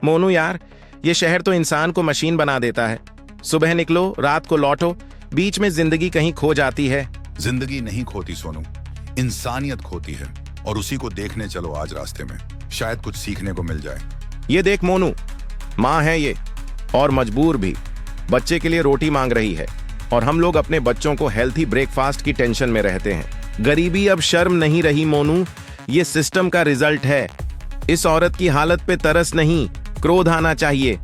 मोनू यार, ये शहर तो इंसान को मशीन बना देता है। सुबह निकलो, रात को लौटो, बीच में जिंदगी कहीं खो जाती है। जिंदगी नहीं खोती सोनू, इंसानियत खोती है, और उसी को देखने चलो आज रास्ते में, शायद कुछ सीखने को मिल जाए। ये देख मोनू, माँ है ये, और मजबूर भी। बच्चे के लिए रोटी मांग रही है, और हम लोग अपने बच्चों को हेल्थी ब्रेकफास्ट की टेंशन में रहते हैं। गरीबी अब शर्म नहीं रही मोनू, ये सिस्टम का रिजल्ट है। इस औरत की हालत पे तरस नहीं, क्रोध आना चाहिए,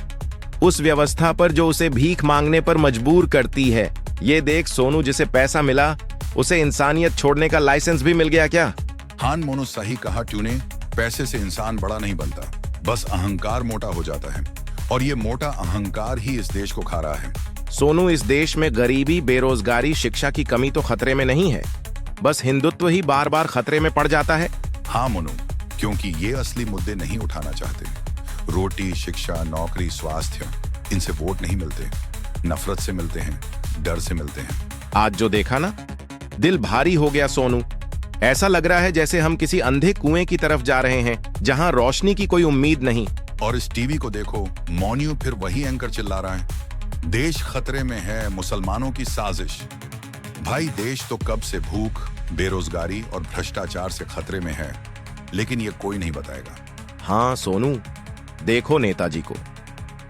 उस व्यवस्था पर जो उसे भीख मांगने पर मजबूर करती है। ये देख सोनू, जिसे पैसा मिला उसे इंसानियत छोड़ने का लाइसेंस भी मिल गया क्या? हाँ मोनू, सही कहा तूने। पैसे से इंसान बड़ा नहीं बनता, बस अहंकार मोटा हो जाता है, और ये मोटा अहंकार ही इस देश को खा रहा है। सोनू, इस देश में गरीबी, बेरोजगारी, शिक्षा की कमी तो खतरे में नहीं है, बस हिंदुत्व ही बार बार खतरे में पड़ जाता है। हाँ मोनू, क्योंकि ये असली मुद्दे नहीं उठाना चाहते। रोटी, शिक्षा, नौकरी, स्वास्थ्य, इनसे वोट नहीं मिलते, नफरत से मिलते हैं, डर से मिलते हैं। आज जो देखा ना, दिल भारी हो गया सोनू। ऐसा लग रहा है जैसे हम किसी अंधे कुएं की तरफ जा रहे हैं, जहां रोशनी की कोई उम्मीद नहीं। और इस टीवी को देखो, मोन्यू फिर वही एंकर चिल्ला रहा है, देश खतरे में है, मुसलमानों की साजिश। भाई, देश तो कब से भूख, बेरोजगारी और भ्रष्टाचार से खतरे में है, लेकिन ये कोई नहीं बताएगा। हाँ सोनू, देखो नेताजी को,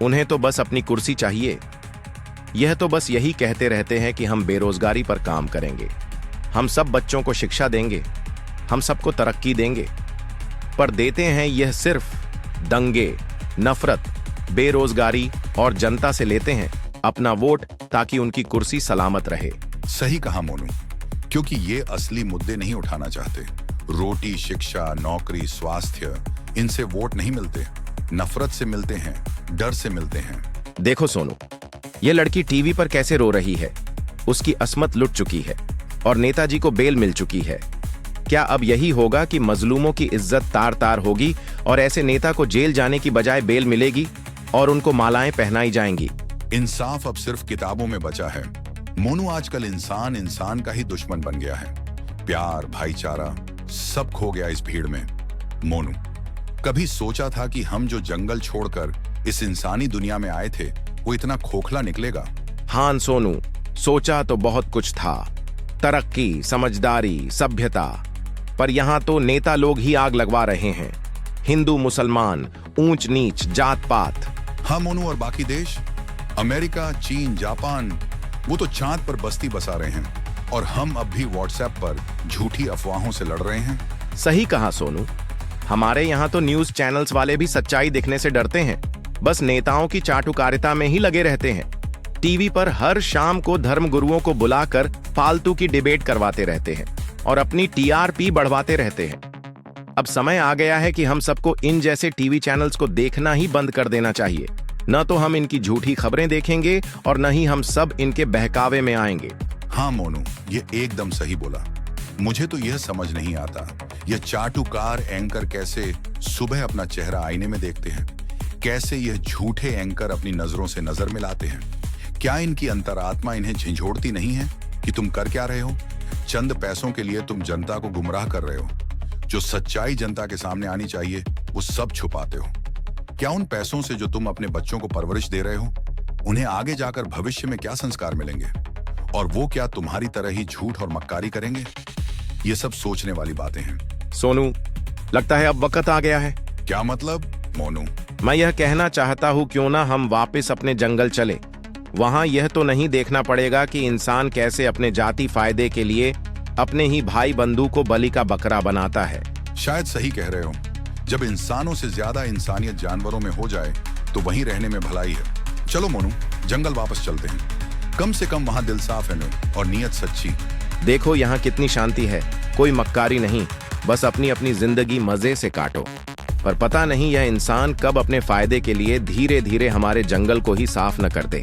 उन्हें तो बस अपनी कुर्सी चाहिए। यह तो बस यही कहते रहते हैं कि हम बेरोजगारी पर काम करेंगे, हम सब बच्चों को शिक्षा देंगे, हम सबको तरक्की देंगे, पर देते हैं यह सिर्फ दंगे, नफरत, बेरोजगारी और जनता से लेते हैं अपना वोट, ताकि उनकी कुर्सी सलामत रहे। सही कहा मोनू, क्योंकि ये असली मुद्दे नहीं उठाना चाहते। रोटी, शिक्षा, नौकरी, स्वास्थ्य, इनसे वोट नहीं मिलते, नफरत से मिलते हैं, डर से मिलते हैं। देखो सोनू, ये लड़की टीवी पर कैसे रो रही है। उसकी अस्मत लुट चुकी है और नेताजी को बेल मिल चुकी है। क्या अब यही होगा कि मजलूमों की इज्जत तार तार होगी और ऐसे नेता को जेल जाने की बजाय बेल मिलेगी और उनको मालाएं पहनाई जाएंगी? इंसाफ अब सिर्फ किताबों में बचा है मोनू। आजकल इंसान इंसान का ही दुश्मन बन गया है। प्यार, भाईचारा सब खो गया इस भीड़ में। मोनू, कभी सोचा था कि हम जो जंगल छोड़कर इस इंसानी दुनिया में आए थे, वो इतना खोखला निकलेगा? हाँ सोनू, सोचा तो बहुत कुछ था, तरक्की, समझदारी, सभ्यता, पर यहाँ तो नेता लोग ही आग लगवा रहे हैं। हिंदू, मुसलमान, ऊंच नीच, जात पात। हाँ मोनू, और बाकी देश, अमेरिका, चीन, जापान, वो तो चांद पर बस्ती बसा रहे हैं, और हम अब भी व्हाट्सएप पर झूठी अफवाहों से लड़ रहे हैं। सही कहा सोनू, हमारे यहाँ तो न्यूज चैनल्स वाले भी सच्चाई दिखने से डरते हैं, बस नेताओं की चाटुकारिता में ही लगे रहते हैं। टीवी पर हर शाम को धर्म गुरुओं को बुलाकर फालतू की डिबेट करवाते रहते हैं और अपनी टीआरपी बढ़वाते रहते हैं। अब समय आ गया है कि हम सबको इन जैसे टीवी चैनल्स को देखना ही बंद कर देना चाहिए। न तो हम इनकी झूठी खबरें देखेंगे और न ही हम सब इनके बहकावे में आएंगे। हाँ मोनू, ये एकदम सही बोला। मुझे तो यह समझ नहीं आता, यह चाटुकार एंकर कैसे सुबह अपना चेहरा आईने में देखते हैं, कैसे यह झूठे एंकर अपनी नजरों से नजर मिलाते हैं। क्या इनकी अंतरात्मा इन्हें झंझोड़ती नहीं है कि तुम कर क्या रहे हो? चंद पैसों के लिए तुम जनता को गुमराह कर रहे हो। जो सच्चाई जनता के सामने आनी चाहिए, वो सब छुपाते हो। क्या उन पैसों से जो तुम अपने बच्चों को परवरिश दे रहे हो, उन्हें आगे जाकर भविष्य में क्या संस्कार मिलेंगे? और वो क्या तुम्हारी तरह ही झूठ और मक्कारी करेंगे? ये सब सोचने वाली बातें हैं। सोनू, लगता है अब वक्त आ गया है। क्या मतलब मोनू? मैं यह कहना चाहता हूँ, क्यों ना हम वापस अपने जंगल चले। वहां यह तो नहीं देखना पड़ेगा कि इंसान कैसे अपने जाति फायदे के लिए अपने ही भाई बंधु को बलि का बकरा बनाता है। शायद सही कह रहे हो। जब इंसानों से ज्यादा इंसानियत जानवरों में हो जाए तो वहीं रहने में भलाई है। चलो मोनू, जंगल वापस चलते हैं। कम से कम वहां दिल साफ है और नीयत सच्ची। देखो यहाँ कितनी शांति है, कोई मक्कारी नहीं, बस अपनी अपनी जिंदगी मजे से काटो। पर पता नहीं यह इंसान कब अपने फायदे के लिए धीरे धीरे हमारे जंगल को ही साफ न कर दे।